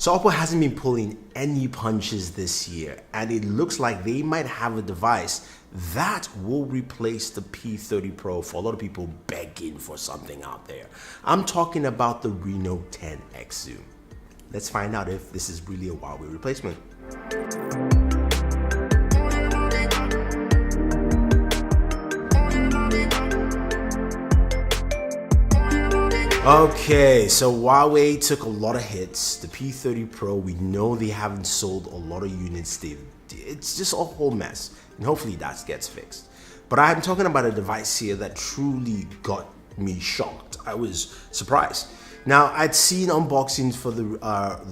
So Oppo hasn't been pulling any punches this year, and it looks like they might have a device that will replace the P30 Pro for a lot of people begging for something out there. I'm talking about the Reno 10x Zoom. Let's find out if this is really a Huawei replacement. Okay, so Huawei took a lot of hits. The P30 Pro, we know they haven't sold a lot of units. It's just a whole mess, and hopefully that gets fixed. But I'm talking about a device here that truly got me shocked. I was surprised. Now, I'd seen unboxings for the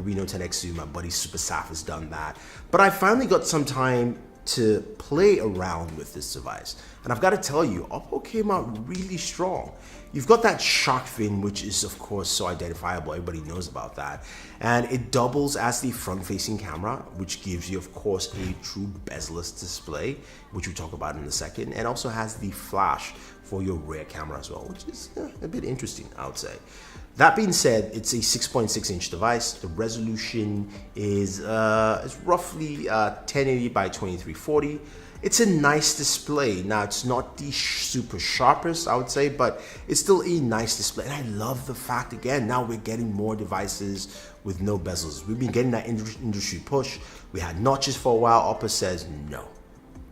Reno 10x Zoom. My buddy Super Saf has done that. But I finally got some time to play around with this device. And I've got to tell you, Oppo came out really strong. You've got that shark fin, which is of course so identifiable, everybody knows about that. And it doubles as the front-facing camera, which gives you of course a true bezel-less display, which we'll talk about in a second, and also has the flash for your rear camera as well, which is a bit interesting, I would say. That being said, it's a 6.6-inch device. The resolution is roughly 1080 by 2340. It's a nice display. Now, it's not the super sharpest, I would say, but it's still a nice display. And I love the fact, again, now we're getting more devices with no bezels. We've been getting that industry push. We had notches for a while. Oppo says no.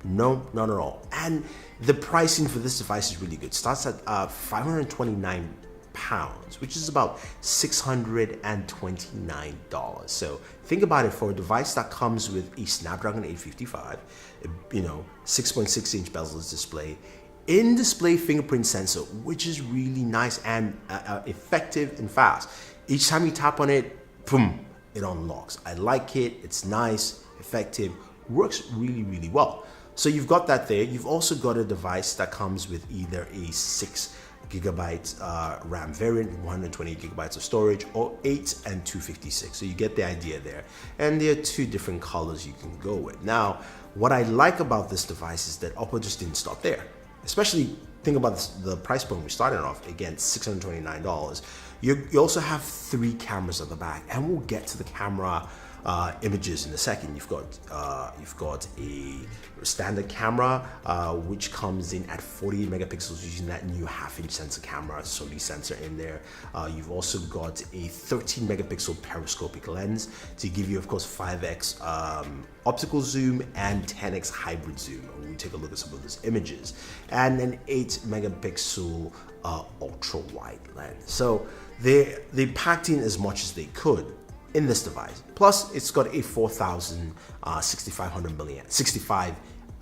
No, not at all. And the pricing for this device is really good. Starts at £529, which is about $629. So think about it, for a device that comes with a Snapdragon 855, 6.6-inch bezel-less display, in-display fingerprint sensor, which is really nice and effective and fast. Each time you tap on it, boom, it unlocks. I like it. It's nice, effective, works really, really well. So you've got that there. You've also got a device that comes with either a 6GB RAM variant, 128 gigabytes of storage, or 8 and 256. So you get the idea there. And there are two different colors you can go with. Now, what I like about this device is that Oppo just didn't stop there. Especially think about the price point we're starting off, again, $629. You also have 3 cameras on the back, and we'll get to the camera images in a second. You've got a standard camera which comes in at 48 megapixels using that new half-inch sensor camera, Sony sensor in there. You've also got a 13 megapixel periscopic lens to give you, of course, 5x optical zoom and 10x hybrid zoom. We'll take a look at some of those images, and an 8 megapixel ultra wide lens. So they packed in as much as they could in this device. Plus, it's got a 65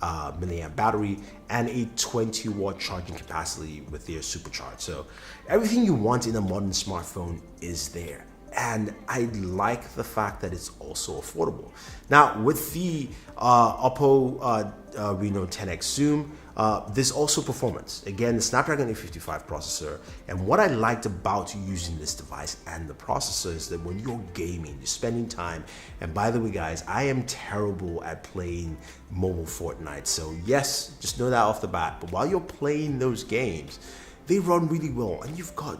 milliamp battery and a 20-watt charging capacity with their supercharge. So everything you want in a modern smartphone is there. And I like the fact that it's also affordable. Now, with the Oppo Reno 10x Zoom, there's also performance. Again, the Snapdragon 855 processor. And what I liked about using this device and the processor is that when you're gaming, you're spending time. And by the way, guys, I am terrible at playing mobile Fortnite. So yes, just know that off the bat. But while you're playing those games, they run really well. And you've got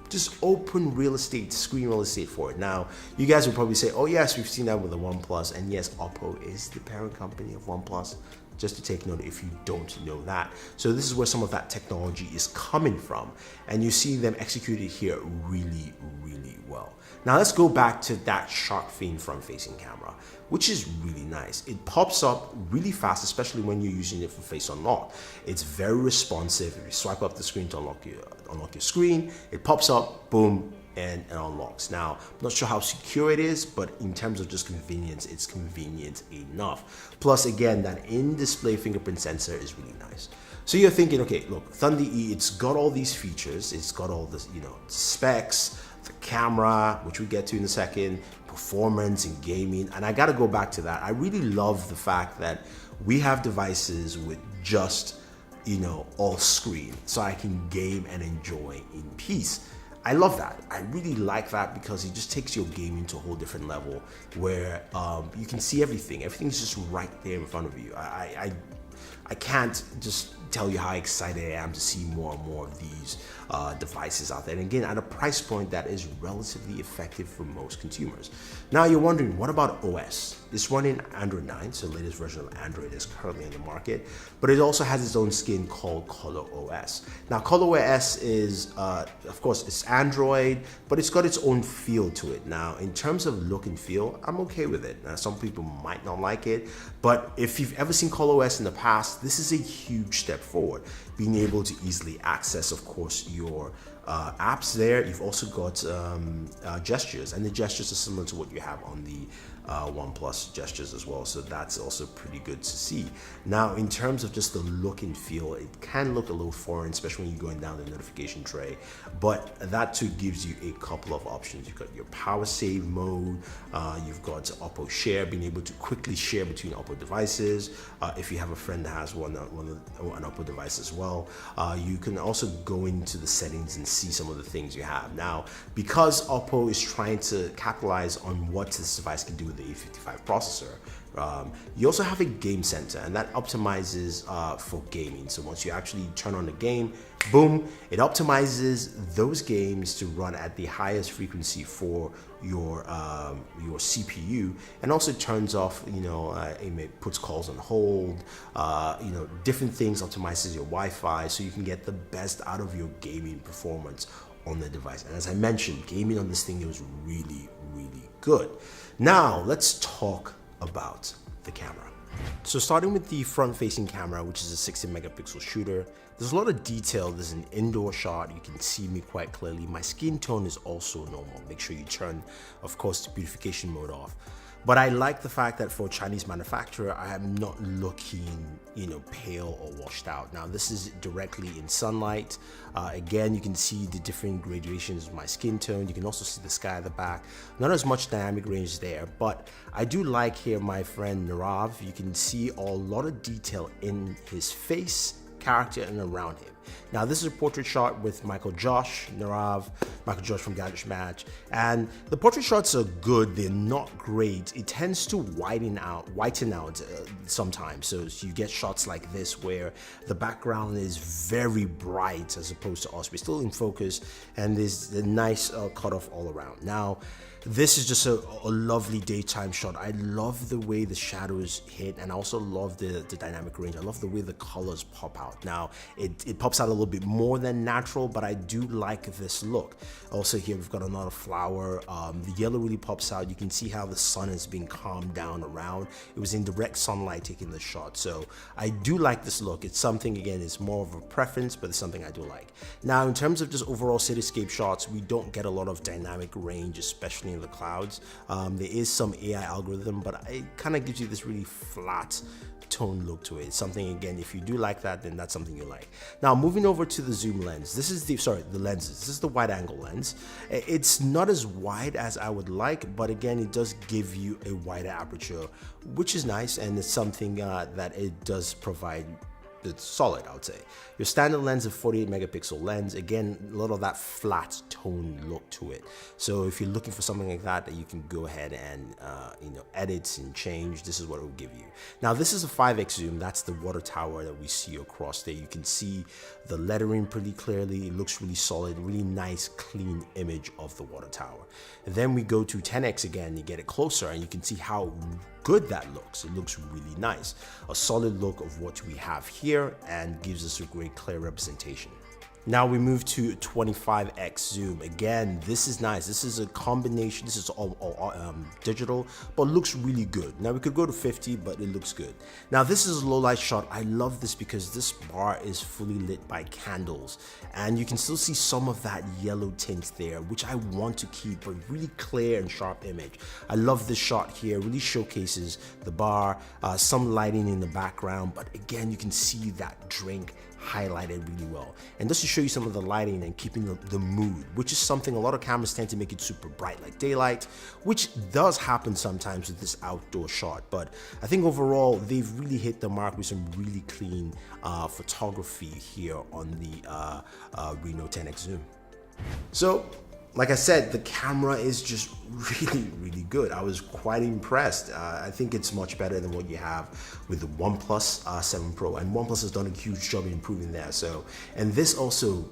just open real estate, screen real estate for it. Now, you guys will probably say, oh yes, we've seen that with the OnePlus. And yes, Oppo is the parent company of OnePlus. Just to take note if you don't know that. So this is where some of that technology is coming from, and you see them executed here really, really well. Now let's go back to that shark fin front-facing camera, which is really nice. It pops up really fast, especially when you're using it for face unlock. It's very responsive. If you swipe up the screen to unlock your screen, it pops up, boom, and unlocks. Now, I'm not sure how secure it is, but in terms of just convenience, it's convenient enough. Plus, again, that in-display fingerprint sensor is really nice. So you're thinking, okay, look, Thunder E, it's got all these features, it's got all this, specs, the camera, which we get to in a second, performance and gaming, and I gotta go back to that. I really love the fact that we have devices with just, all screen, so I can game and enjoy in peace. I love that. I really like that because it just takes your gaming to a whole different level where you can see everything. Everything's just right there in front of you. I I can't just tell you how excited I am to see more and more of these devices out there. And again, at a price point that is relatively effective for most consumers. Now you're wondering, what about OS? It's running Android 9, so the latest version of Android is currently in the market, but it also has its own skin called Color OS. Now Color OS is, of course, it's Android, but it's got its own feel to it. Now, in terms of look and feel, I'm okay with it. Now, some people might not like it, but if you've ever seen Color OS in the past, this is a huge step forward. Being able to easily access, of course, your apps there. You've also got gestures, and the gestures are similar to what you have on the OnePlus gestures as well, so that's also pretty good to see. Now, in terms of just the look and feel, it can look a little foreign, especially when you're going down the notification tray, but that too gives you a couple of options. You've got your power save mode, you've got Oppo Share, being able to quickly share between Oppo devices. If you have a friend that has an Oppo device as well, you can also go into the settings and see some of the things you have. Now, because Oppo is trying to capitalize on what this device can do with the A55 processor, you also have a game center, and that optimizes for gaming. So once you actually turn on the game, boom, it optimizes those games to run at the highest frequency for your CPU, and also turns off, it puts calls on hold, different things, optimizes your Wi-Fi, so you can get the best out of your gaming performance on the device. And as I mentioned, gaming on this thing is really, really good. Now let's talk about the camera. So starting with the front-facing camera, which is a 16 megapixel shooter, there's a lot of detail. There's an indoor shot. You can see me quite clearly. My skin tone is also normal. Make sure you turn, of course, the beautification mode off. But I like the fact that for a Chinese manufacturer, I am not looking, pale or washed out. Now, this is directly in sunlight. Again, you can see the different gradations of my skin tone. You can also see the sky at the back. Not as much dynamic range there, but I do like here my friend Nirav. You can see a lot of detail in his face, character, and around him. Now, this is a portrait shot with Michael Josh from Gadget Match, and the portrait shots are good. They're not great. It tends to whiten out sometimes. So you get shots like this where the background is very bright as opposed to us. We're still in focus, and there's a nice cutoff all around. Now, this is just a lovely daytime shot. I love the way the shadows hit, and I also love the dynamic range. I love the way the colors pop out. Now, it pops out a little bit more than natural, but I do like this look. Also here, we've got another flower. The yellow really pops out. You can see how the sun is being calmed down around. It was in direct sunlight taking the shot. So I do like this look. It's something, again, it's more of a preference, but it's something I do like. Now, in terms of just overall cityscape shots, we don't get a lot of dynamic range, especially in the clouds. There is some AI algorithm, but it kind of gives you this really flat tone look to it. It's something, again, if you do like that, then that's something you like. Now, moving over to the zoom lens. This is the lenses. This is the wide angle lens. It's not as wide as I would like, but again, it does give you a wider aperture, which is nice, and it's something that it does provide. It's solid, I would say. Your standard lens is 48 megapixel lens. Again, a lot of that flat tone look to it. So if you're looking for something like that you can go ahead and edit and change, this is what it will give you. Now, this is a 5x zoom. That's the water tower that we see across there. You can see the lettering pretty clearly. It looks really solid, really nice, clean image of the water tower. And then we go to 10x again. You get it closer, and you can see how good that looks. It looks really nice. A solid look of what we have here, and gives us a great clear representation. Now we move to 25x zoom. Again, this is nice. This is a combination. This is all digital, but looks really good. Now we could go to 50, but it looks good. Now this is a low light shot. I love this because this bar is fully lit by candles, and you can still see some of that yellow tint there, which I want to keep a really clear and sharp image. I love this shot here. Really showcases the bar, some lighting in the background, but again, you can see that drink highlighted really well. And just to show you some of the lighting and keeping the mood, which is something a lot of cameras tend to make it super bright like daylight, which does happen sometimes with this outdoor shot. But I think overall, they've really hit the mark with some really clean photography here on the Reno 10x zoom. So like I said, the camera is just really good. I was quite impressed. I think it's much better than what you have with the OnePlus 7 Pro, and OnePlus has done a huge job in improving there. So, and this also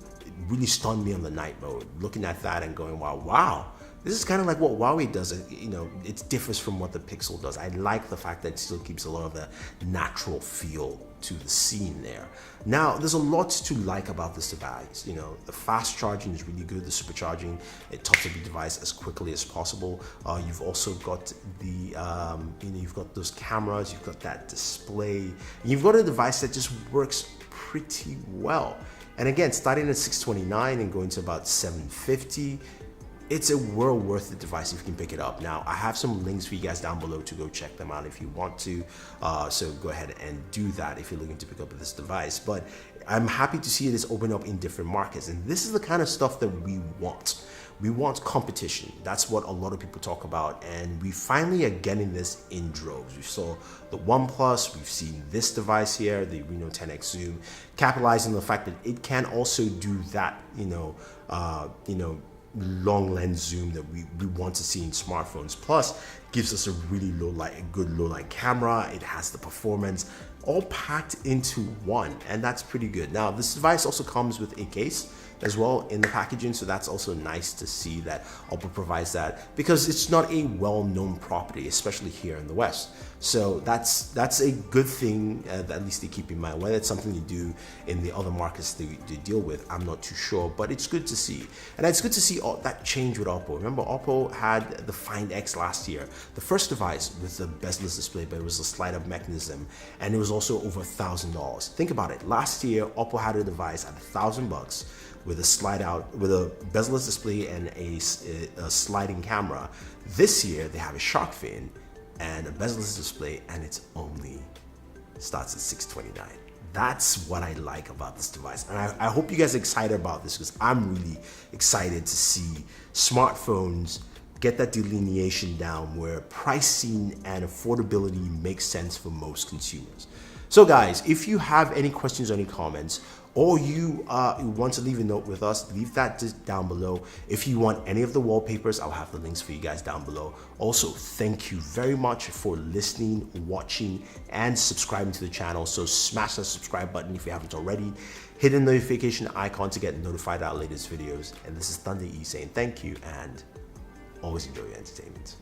really stunned me on the night mode, looking at that and going, wow, this is kind of like what Huawei does. You know, it differs from what the Pixel does. I like the fact that it still keeps a lot of the natural feel to the scene there. Now, there's a lot to like about this device. You know, the fast charging is really good. The supercharging, it tops up the device as quickly as possible. You've also got the, you know, you've got those cameras, you've got that display, and you've got a device that just works pretty well. And again, starting at $629 and going to about $750, it's a well worth the device if you can pick it up. Now, I have some links for you guys down below to go check them out if you want to. So go ahead and do that if you're looking to pick up this device. But I'm happy to see it is open up in different markets. And this is the kind of stuff that we want. We want competition. That's what a lot of people talk about. And we finally are getting this in droves. We saw the OnePlus, we've seen this device here, the Reno 10x Zoom, capitalizing on the fact that it can also do that, long lens zoom that we want to see in smartphones. Plus, gives us a really low light, a good low light camera. It has the performance all packed into one, and that's pretty good. Now, this device also comes with a case as well in the packaging, so that's also nice to see that Oppo provides that, because it's not a well-known property, especially here in the West. So that's a good thing, at least to keep in mind. Whether it's something you do in the other markets they deal with, I'm not too sure, but it's good to see. And it's good to see all that change with Oppo. Remember, Oppo had the Find X last year, the first device with the bezel-less display, but it was a slide-up mechanism, and it was also over $1,000. Think about it. Last year, Oppo had a device at $1,000 with a slide out, with a bezel-less display and a sliding camera. This year, they have a shark fin and a bezel-less display, and it's only starts at $629. That's what I like about this device. And I hope you guys are excited about this, because I'm really excited to see smartphones get that delineation down where pricing and affordability makes sense for most consumers. So guys, if you have any questions or any comments, or you want to leave a note with us, leave that down below. If you want any of the wallpapers, I'll have the links for you guys down below. Also, thank you very much for listening, watching, and subscribing to the channel. So smash that subscribe button if you haven't already. Hit the notification icon to get notified about our latest videos. And this is Thunder E saying thank you, and always enjoy your entertainment.